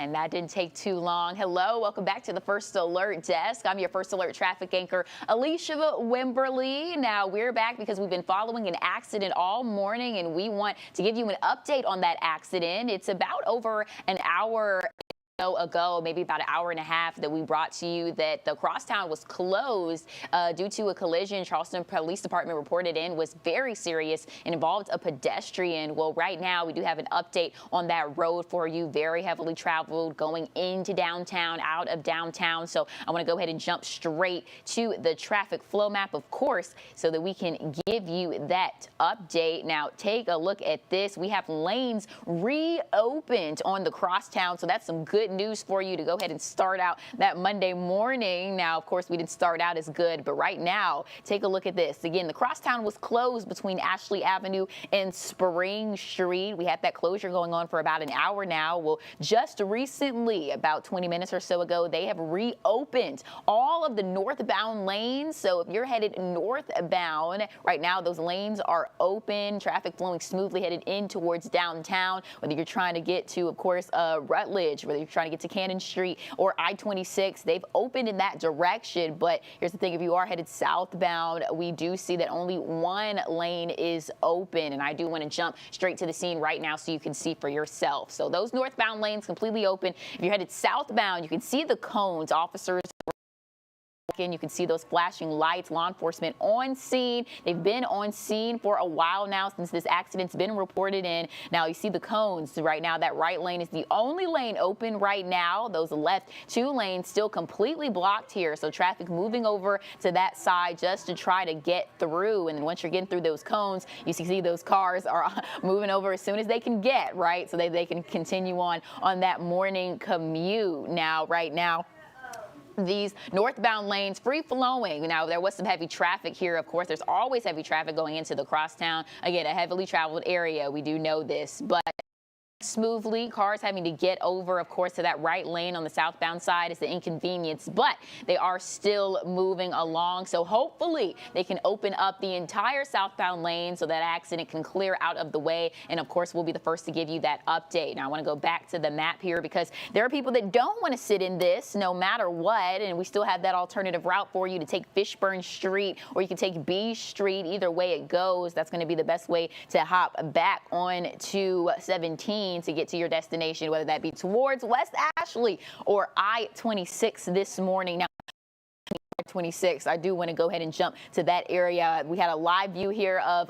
And that didn't take too long. Hello, welcome back to the First Alert Desk. I'm your First Alert traffic anchor, Alicia Wimberly. Now, we're back because we've been following an accident all morning, and we want to give you an update on that accident. It's about over an hour ago, maybe about an hour and a half, that we brought to you that the Crosstown was closed due to a collision. Charleston Police Department reported in was very serious and involved a pedestrian. Well, right now we do have an update on that road for you. Very heavily traveled going into downtown, out of downtown. So I want to go ahead and jump straight to the traffic flow map, of course, so that we can give you that update. Now, take a look at this. We have lanes reopened on the Crosstown, so that's some good news for you to go ahead and start out that Monday morning. Now, of course, we didn't start out as good, but right now, take a look at this. Again, the Crosstown was closed between Ashley Avenue and Spring Street. We had that closure going on for about an hour now. Well, just recently, about 20 minutes or so ago, they have reopened all of the northbound lanes. So if you're headed northbound, right now, those lanes are open, traffic flowing smoothly headed in towards downtown, whether you're trying to get to, of course, Rutledge, whether you're trying to get to Cannon Street or I-26, they've opened in that direction. But here's the thing, if you are headed southbound, we do see that only one lane is open, and I do want to jump straight to the scene right now so you can see for yourself. So those northbound lanes completely open. If you're headed southbound, you can see the cones. Officers, you can see those flashing lights, law enforcement on scene. They've been on scene for a while now since this accident's been reported in. Now you see the cones right now. That right lane is the only lane open right now. Those left two lanes still completely blocked here. So traffic moving over to that side just to try to get through. And then once you're getting through those cones, you see those cars are moving over as soon as they can get, right? So they can continue on that morning commute. Now, right now, these northbound lanes free flowing. Now, there was some heavy traffic here. Of course, there's always heavy traffic going into the Crosstown. Again, a heavily traveled area. We do know this, but smoothly, cars having to get over, of course, to that right lane on the southbound side is the inconvenience, but they are still moving along. So hopefully they can open up the entire southbound lane so that accident can clear out of the way. And of course, we'll be the first to give you that update. Now, I want to go back to the map here because there are people that don't want to sit in this no matter what. And we still have that alternative route for you to take Fishburne Street, or you can take B Street. Either way it goes, that's going to be the best way to hop back on to 17 to get to your destination, whether that be towards West Ashley or I-26 this morning. Now, 26. I do want to go ahead and jump to that area. We had a live view here of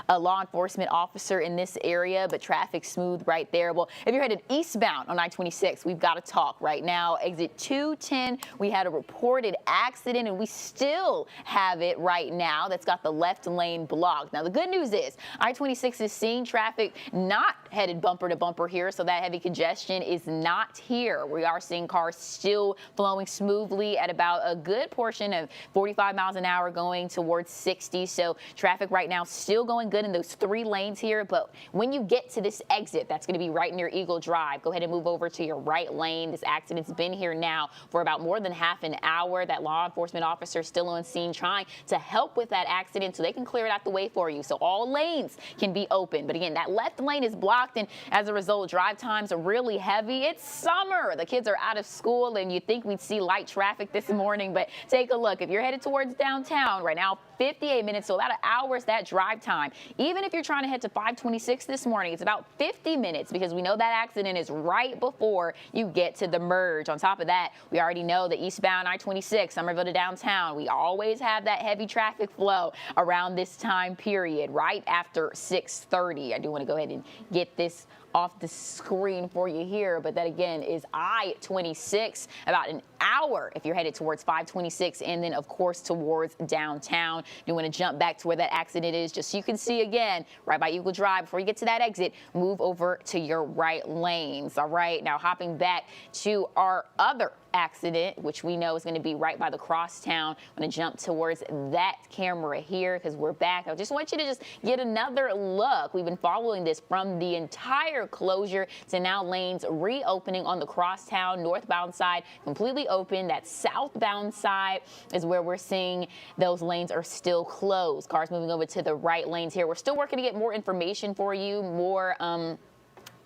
a law enforcement officer in this area, but traffic smooth right there. Well, if you're headed eastbound on I-26, we've got to talk right now. Exit 210, we had a reported accident, and we still have it right now. That's got the left lane blocked. Now, the good news is I-26 is seeing traffic not headed bumper to bumper here, so that heavy congestion is not here. We are seeing cars still flowing smoothly at about a good portion of 45 miles an hour going towards 60. So traffic right now still going good in those three lanes here. But when you get to this exit, that's going to be right near Eagle Drive. Go ahead and move over to your right lane. This accident's been here now for about more than half an hour. That law enforcement officer still on scene trying to help with that accident so they can clear it out the way for you. So all lanes can be open. But again, that left lane is blocked, and as a result, drive times are really heavy. It's summer. The kids are out of school, and you'd think we'd see light traffic this morning, but take a look. If you're headed towards downtown right now, 58 minutes, so about an hour is that drive time. Even if you're trying to head to 526 this morning, it's about 50 minutes because we know that accident is right before you get to the merge. On top of that, we already know the eastbound I-26, Somerville to downtown, we always have that heavy traffic flow around this time period, right after 6:30. I do want to go ahead and get this off the screen for you here, but that again is I-26, about an hour if you're headed towards 526, and then of course towards downtown. You want to jump back to where that accident is just so you can see again right by Eagle Drive. Before you get to that exit, move over to your right lanes. All right, now hopping back to our other accident, which we know is going to be right by the Crosstown. I'm going to jump towards that camera here because we're back. I just want you to just get another look. We've been following this from the entire closure to now lanes reopening on the Crosstown northbound side, completely open. That southbound side is where we're seeing those lanes are still closed. Cars moving over to the right lanes here. We're still working to get more information for you, more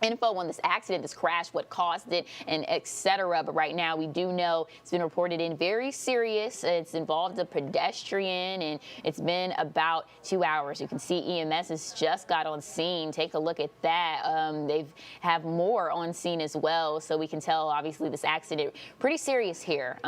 info on this accident, this crash, what caused it, and etc. But right now we do know it's been reported in very serious. It's involved a pedestrian, and it's been about 2 hours. You can see EMS has just got on scene. Take a look at that. They've have more on scene as well, so we can tell obviously this accident pretty serious here.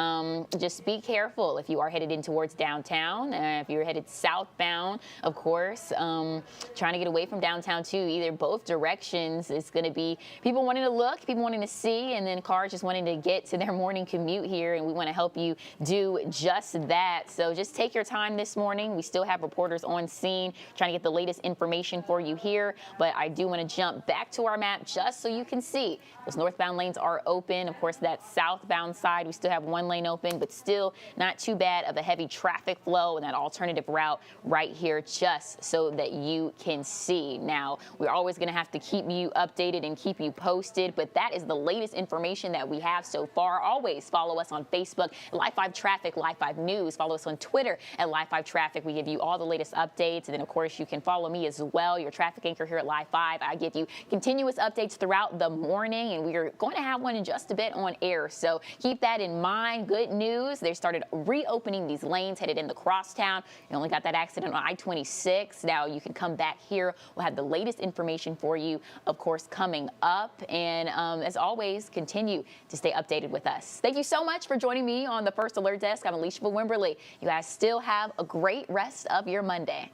Just be careful if you are headed in towards downtown. If you're headed southbound, of course, trying to get away from downtown too. Either both directions. It's going to be people wanting to look, people wanting to see, and then cars just wanting to get to their morning commute here, and we want to help you do just that. So just take your time this morning. We still have reporters on scene trying to get the latest information for you here, but I do want to jump back to our map just so you can see those northbound lanes are open. Of course, that southbound side, we still have one lane open, but still not too bad of a heavy traffic flow in that alternative route right here, just so that you can see. Now, we're always going to have to keep you updated and keep you posted, but that is the latest information that we have so far. Always follow us on Facebook, Live 5 Traffic, Live 5 News. Follow us on Twitter at Live 5 Traffic. We give you all the latest updates, and then of course you can follow me as well, your traffic anchor here at Live 5. I give you continuous updates throughout the morning, and we are going to have one in just a bit on air, so keep that in mind. Good news, they started reopening these lanes headed into Crosstown. You only got that accident on I-26. Now you can come back here. We'll have the latest information for you, of course, coming up. And as always, continue to stay updated with us. Thank you so much for joining me on the First Alert Desk. I'm Alicia Wimberly. You guys still have a great rest of your Monday.